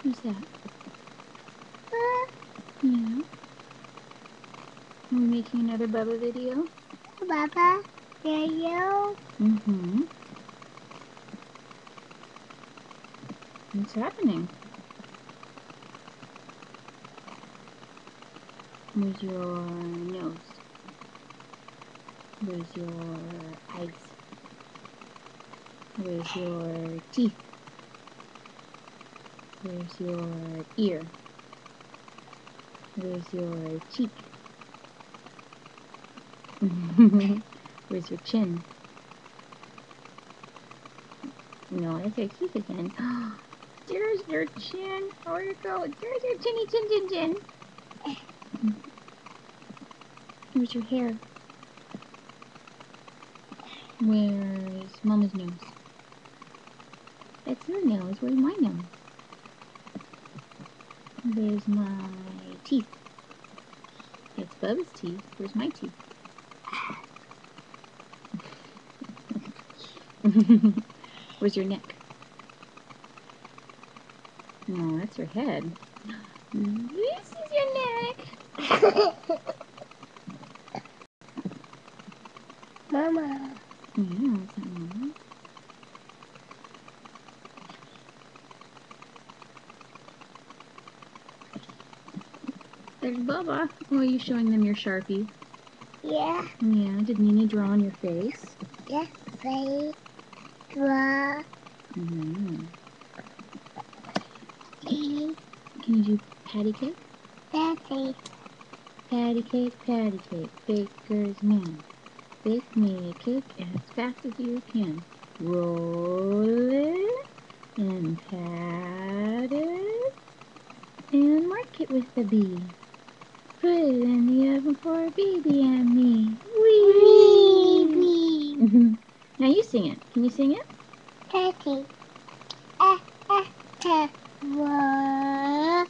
Who's that? Yeah. Are we making another Bubba video? Bubba video. Mm-hmm. What's happening? Where's your nose? Where's your eyes? Where's your teeth? Where's your ear? Where's your cheek? Where's your chin? No, that's your teeth again. There's your chin. Where you go? There's your chinny chin chin chin. Where's your hair? Where's Mama's nose? That's her nose. Where's my nose? Where's my teeth? That's Bubba's teeth. Where's my teeth? Where's your neck? No, that's her head. This is your neck. Mama. Yeah, is that Mama? There's Bubba. Oh, are you showing them your Sharpie? Yeah. Yeah, did Nini draw on your face? Yeah. Say draw. Mm-hmm. See. Can you do patty cake? Daddy. Patty cake, baker's man. Bake me a cake as fast as you can. Roll it and pat it and mark it with a B. Put it in the oven for BB and me. Wee! Now you sing it. Can you sing it? Daddy. Wah.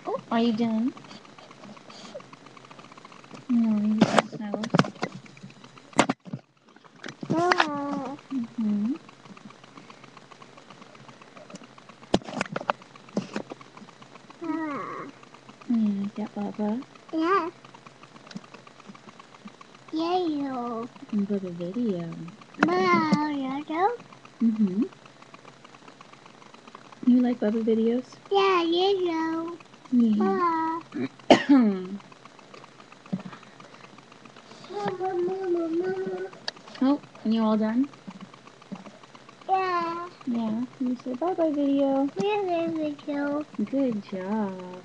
Oh, are you done? No, you just snuggles. Mm-hmm. Yeah, is that Bubba? Yeah. Yellow. And Bubba video. Yellow. Mm-hmm. You like Bubba videos? Yeah, yellow. Yeah. Mama. Oh, and you all done? Yeah. Yeah. You said bye-bye video. Yellow. Good job.